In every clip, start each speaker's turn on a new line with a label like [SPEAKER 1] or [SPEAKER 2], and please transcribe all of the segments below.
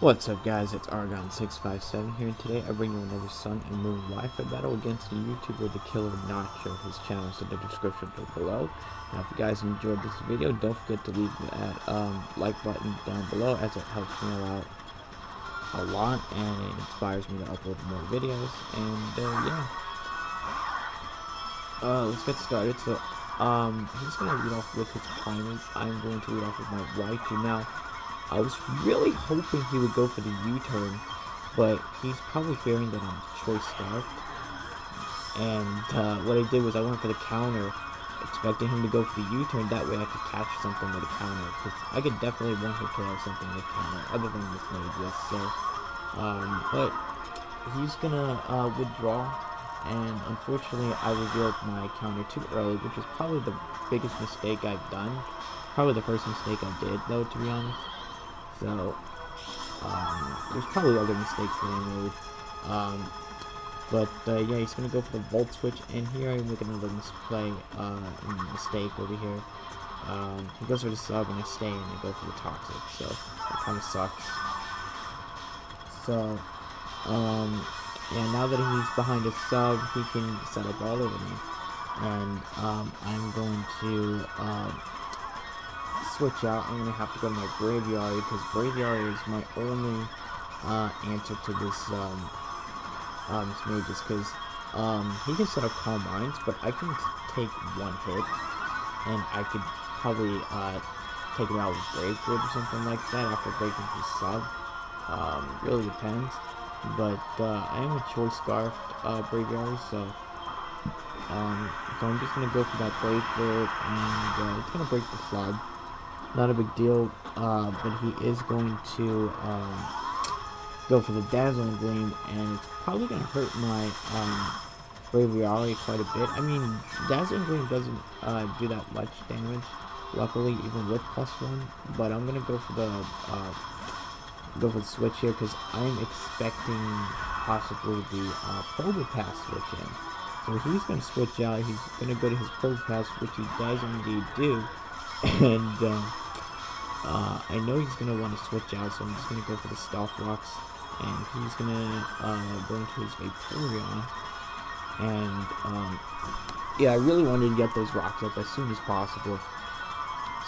[SPEAKER 1] What's up guys, it's Argon657 here, and today I bring you another Sun and Moon Wi-Fi battle against the YouTuber TheKillerNacho. His channel is in the description below. Now if you guys enjoyed this video, don't forget to leave that like button down below, as it helps me out a lot and it inspires me to upload more videos. And let's get started. So he's going to read off with his primary. I'm going to read off with my Y2 now. I was really hoping he would go for the U-turn, but he's probably fearing that I'm choice scarfed. And what I did was I went for the counter, expecting him to go for the U-turn. That way I could catch something with a counter, because I could definitely one-hit KO something with counter, other than this Magus. So, but he's gonna withdraw, and unfortunately I revealed my counter too early, which is probably the biggest mistake I've done. Probably the first mistake I did, though, to be honest. So, there's probably other mistakes that I made. Yeah, he's going to go for the Volt Switch, and here I make another misplay, mistake over here. He goes for the sub, and I stay, and I go for the Toxic, so it kind of sucks. So, yeah, now that he's behind a sub, he can set up all over me. And, I'm going to, switch out. I'm gonna have to go to my Braviary, because Braviary is my only answer to this Magus, because he can set up Calm Minds, but I can take one hit and I could probably take him out with Brave Bird or something like that after breaking his sub. Really depends, but I am a choice scarfed Braviary, so I'm just gonna go for that Brave Bird, and it's gonna break the sub. Not a big deal, but he is going to go for the Dazzling Gleam, and it's probably going to hurt my Braviary quite a bit. I mean, Dazzling Gleam doesn't do that much damage, luckily, even with +1. But I'm going to go for the switch here, because I'm expecting possibly the Probo Pass switch in. So he's going to switch out. He's going to go to his Probo Pass, which he does indeed do. And I know he's going to want to switch out, so I'm just going to go for the Stealth Rocks, and he's going to go into his Vaporeon. And yeah, I really wanted to get those rocks up as soon as possible,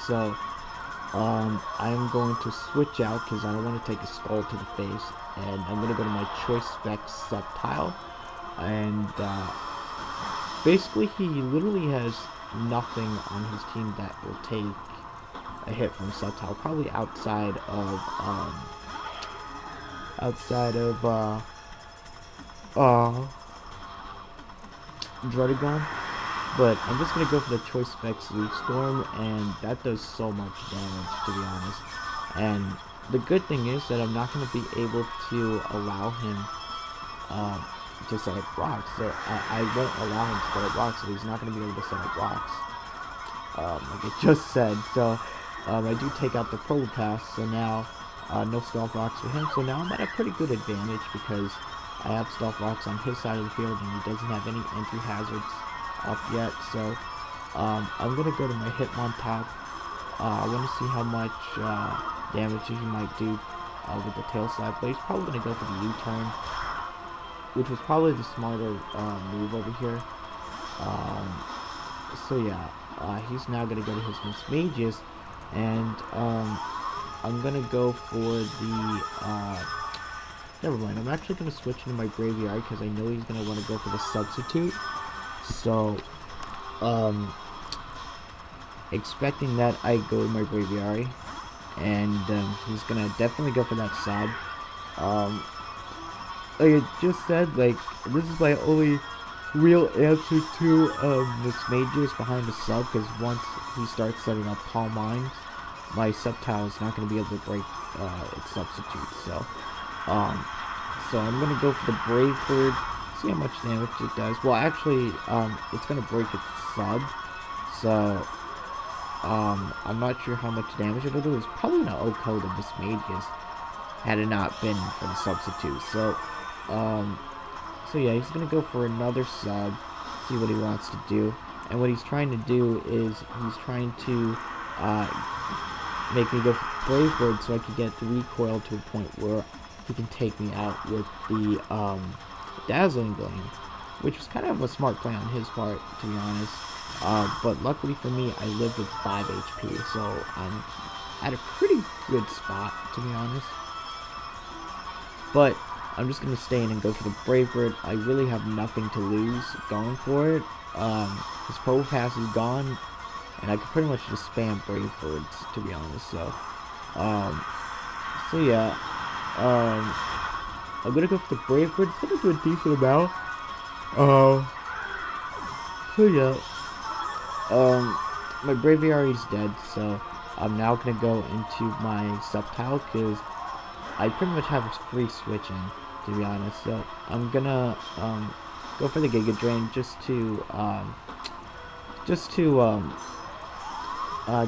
[SPEAKER 1] so I'm going to switch out, because I don't want to take a Skull to the face, and I'm going to go to my Choice Spec Sceptile. And basically he literally has nothing on his team that will take a hit from Sceptile, probably outside of Druddigon. But I'm just gonna go for the Choice Spec Sleep Storm, and that does so much damage, to be honest. And the good thing is that I'm not gonna be able to allow him to set up rocks. So I won't allow him to set up rocks, so he's not gonna be able to set up rocks, like I just said. So I do take out the Probo Pass, so now no Stealth Rocks for him. So now I'm at a pretty good advantage, because I have Stealth Rocks on his side of the field, and he doesn't have any entry hazards up yet. So I'm gonna go to my Hitmontop. I want to see how much damage he might do with the Tail Slap, but he's probably gonna go for the U-turn, which was probably the smarter move over here. So yeah, he's now gonna go to his Miss Magus. And I'm gonna go for the never mind, I'm actually gonna switch into my Braviary, because I know he's gonna want to go for the Substitute. So expecting that, I go to my Braviary, and he's gonna definitely go for that sub. Like I just said, like, this is my only real answer to Miss Magus behind the sub, because once he starts setting up Calm Minds, my Sceptile is not going to be able to break its substitute. So I'm going to go for the Brave Bird, see how much damage it does. Well, actually, it's going to break its sub, so I'm not sure how much damage it'll do. It's probably not OHKO to Miss Magus had it not been for the substitute. So yeah, he's going to go for another sub, see what he wants to do. And what he's trying to do is he's trying to make me go for Brave Bird so I could get the recoil to a point where he can take me out with the Dazzling Gleam, which was kind of a smart play on his part, to be honest. But luckily for me, I live with 5 HP, so I'm at a pretty good spot, to be honest. But I'm just going to stay in and go for the Brave Bird. I really have nothing to lose going for it. His Pro Pass is gone, and I could pretty much just spam Brave Birds, to be honest. So yeah. I'm going to go for the Brave Bird. It's going to do a decent amount. So yeah. My Braviary is dead, so I'm now going to go into my Sceptile, because I pretty much have a free switch in, to be honest. So I'm gonna go for the Giga Drain just to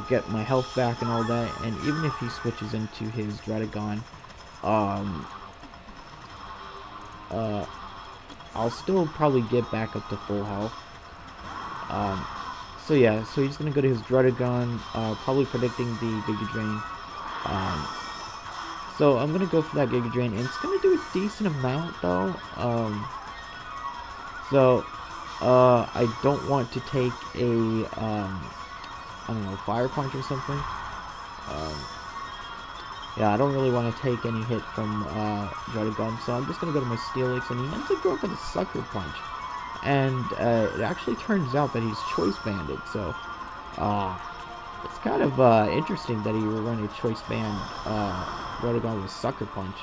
[SPEAKER 1] get my health back and all that. And even if he switches into his Dredagon, I'll still probably get back up to full health. So yeah, so he's gonna go to his Dredagon, probably predicting the Giga Drain. So I'm gonna go for that Giga Drain, and it's gonna do a decent amount though. I don't want to take a I don't know, Fire Punch or something. Yeah, I don't really want to take any hit from Dredagon, so I'm just gonna go to my Steelix, and he ends up going for the Sucker Punch. And it actually turns out that he's Choice Banded, so it's kind of interesting that he will run a Choice Band Dredagon with Sucker Punch.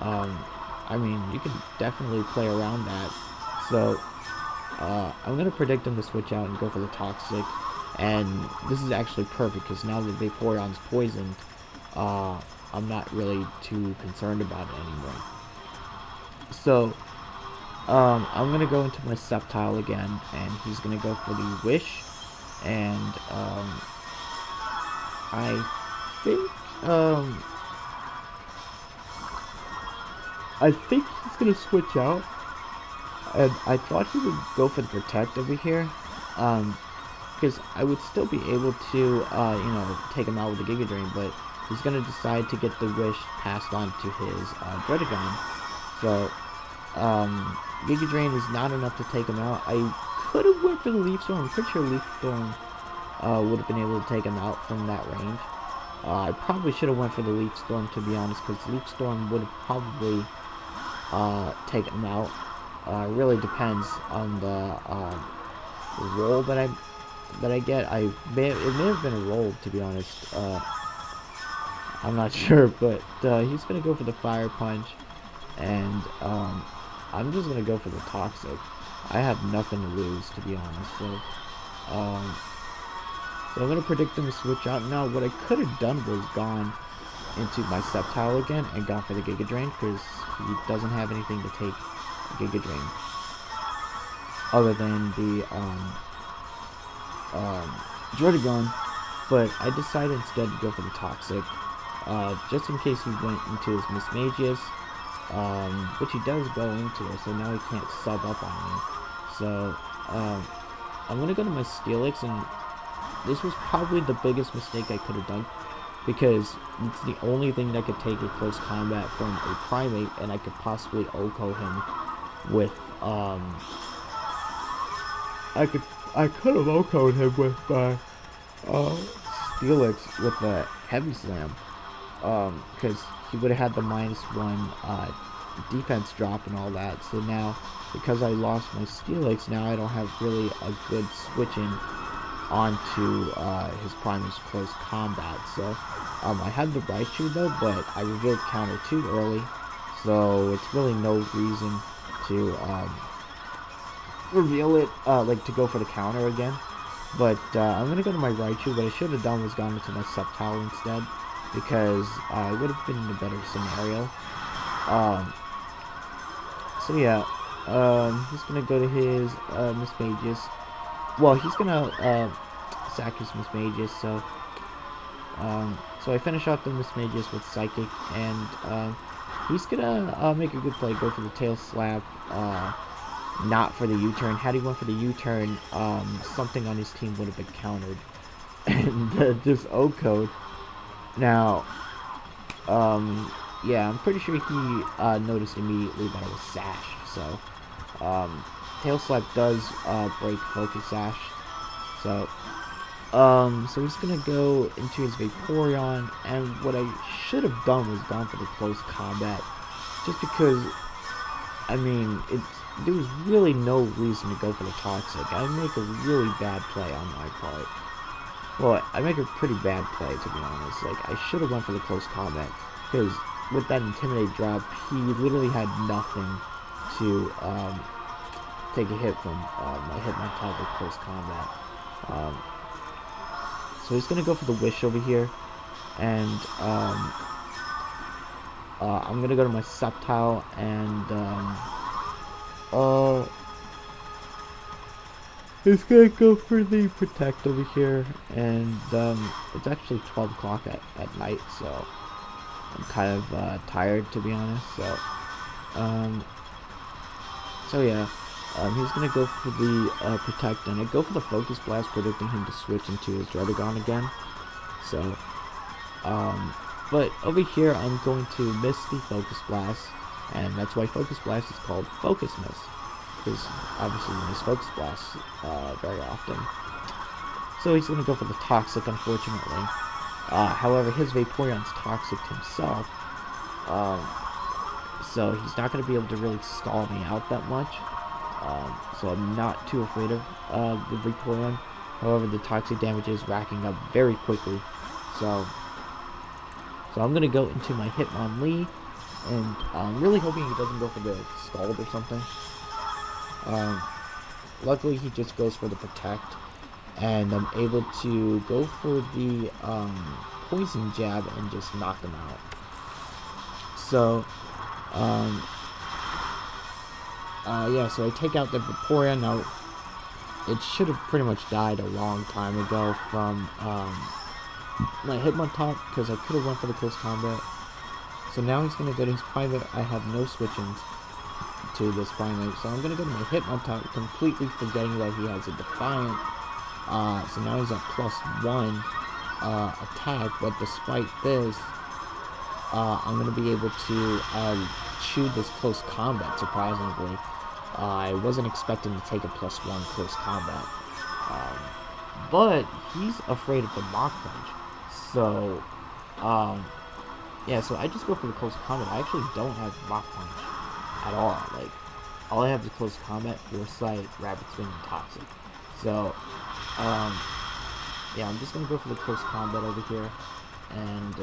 [SPEAKER 1] I mean, you can definitely play around that. So I'm going to predict him to switch out and go for the Toxic. And this is actually perfect, because now that Vaporeon's poisoned, I'm not really too concerned about it anymore. So I'm going to go into my Sceptile again, and he's going to go for the Wish. And I think he's gonna switch out, and I thought he would go for the Protect over here, because I would still be able to, you know, take him out with the Giga Drain, but he's gonna decide to get the Wish passed on to his Dredagon. So Giga Drain is not enough to take him out. I could have went for the Leaf Storm. I'm pretty sure Leaf Storm would have been able to take him out from that range. I probably should have went for the Leaf Storm, to be honest, because Leaf Storm would have probably taken him out. It really depends on the roll that I get. It may have been a roll, to be honest. I'm not sure, but he's gonna go for the Fire Punch, and I'm just gonna go for the Toxic. I have nothing to lose, to be honest. So so I'm going to predict him to switch out. Now, what I could have done was gone into my Sceptile again and gone for the Giga Drain, because he doesn't have anything to take Giga Drain other than the Dredagon. But I decided instead to go for the Toxic, just in case he went into his Mismagius, which he does go into it, so now he can't sub up on me. So I'm going to go to my Steelix, and this was probably the biggest mistake I could have done, because it's the only thing that could take a close combat from a Primate, and I could possibly OHKO him with, I could have OHKO'd him with my, Steelix with the Heavy Slam, because he would have had the -1, defense drop and all that. So now, because I lost my Steelix, now I don't have really a good switch in onto his Primate's close combat. So I had the Raichu though, but I revealed counter too early, so it's really no reason to reveal it, like to go for the counter again. But I'm gonna go to my Raichu. What I should have done was gone into my Sceptile instead, because it would have been a better scenario. So yeah, he's gonna go to his Mismagius. Well, he's gonna sack his Mismagius, so I finish off the Mismagius with Psychic, and he's gonna make a good play, go for the Tail Slap, not for the U-turn. Had he went for the U-turn, something on his team would have been countered, and just OHKO'd. Now, yeah, I'm pretty sure he noticed immediately that I was sashed. So, tail slap does break focus sash. So, so he's gonna go into his Vaporeon, and what I should have done was gone for the close combat, just because, I mean, there was really no reason to go for the Toxic. I make a really bad play on my part. Well, I make a pretty bad play, to be honest. Like, I should have went for the close combat, because with that Intimidate drop, he literally had nothing to take a hit from my Hitmontop with close combat. So he's gonna go for the Wish over here, and I'm gonna go to my Sceptile, and he's gonna go for the Protect over here, and it's actually 12 o'clock at night, so I'm kind of tired, to be honest. So yeah. He's gonna go for the Protect, and I go for the Focus Blast, predicting him to switch into his Redogon again. So, but over here I'm going to miss the Focus Blast, and that's why Focus Blast is called Focus Miss, because obviously you miss Focus Blast very often. So he's gonna go for the Toxic, unfortunately. However, his Vaporeon's Toxic himself, so he's not gonna be able to really stall me out that much. So I'm not too afraid of the Vaporeon. However, the toxic damage is racking up very quickly. So I'm going to go into my Hitmonlee, and I'm really hoping he doesn't go for the Scald or something. Luckily, he just goes for the Protect, and I'm able to go for the Poison Jab and just knock him out. So, yeah, so I take out the Vaporeon. Now, it should have pretty much died a long time ago from my Hitmontop, because I could have went for the close combat. So now he's going to go to his Primate. I have no switch-ins to this Primate, so I'm going to go to my Hitmontop, completely forgetting that he has a Defiant. So now he's at +1 attack, but despite this, I'm going to be able to chew this close combat, surprisingly. I wasn't expecting to take a +1 close combat. But he's afraid of the Mach Punch. So, yeah, so I just go for the close combat. I actually don't have Mach Punch at all. Like, all I have is close combat, Foresight, Rapid Spin, and Toxic. So, yeah, I'm just going to go for the close combat over here. And,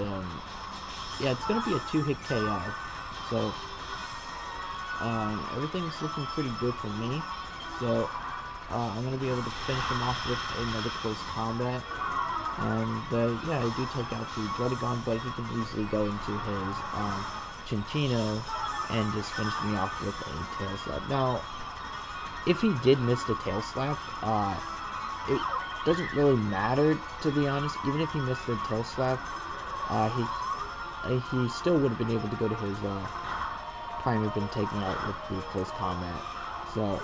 [SPEAKER 1] yeah, it's going to be a 2-hit KO. So, everything's looking pretty good for me. So, I'm going to be able to finish him off with another close combat. And, yeah, I do take out the Dredagon, but he can easily go into his Cinccino and just finish me off with a Tail Slap. Now, if he did miss the Tail Slap, it doesn't really matter, to be honest. Even if he missed the Tail Slap, he still would have been able to go to his Primate, been taken out with the close combat. So,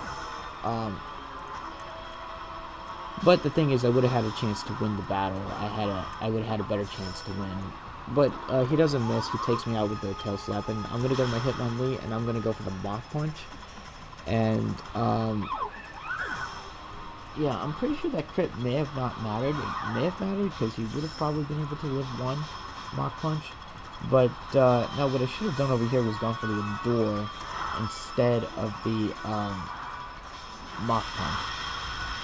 [SPEAKER 1] but the thing is, I would have had a chance to win the battle. I would have had a better chance to win. But he doesn't miss. He takes me out with the Tail Slap, and I'm gonna go to my Hitmonlee, and I'm gonna go for the Mach Punch. And yeah, I'm pretty sure that crit may have not mattered. It may have mattered because he would have probably been able to live one Mach Punch. But now what I should have done over here was gone for the Endure instead of the Mach Punch.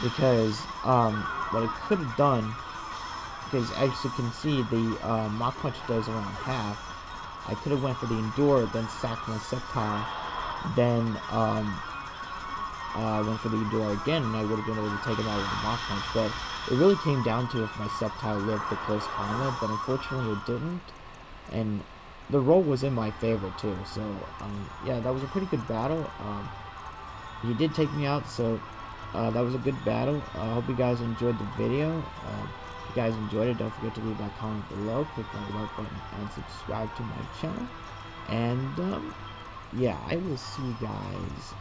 [SPEAKER 1] Because what I could have done, because as you can see, the Mach Punch does around half. I could have went for the Endure, then sacked my Sceptile, then went for the Endure again, and I would have been able to take him out with the Mach Punch. But it really came down to if my Sceptile lived the close combat, but unfortunately it didn't. And the roll was in my favor too. So yeah, that was a pretty good battle. He did take me out, so that was a good battle. I hope you guys enjoyed the video. If you guys enjoyed it, don't forget to leave that comment below, click on the like button, and subscribe to my channel. And yeah, I will see you guys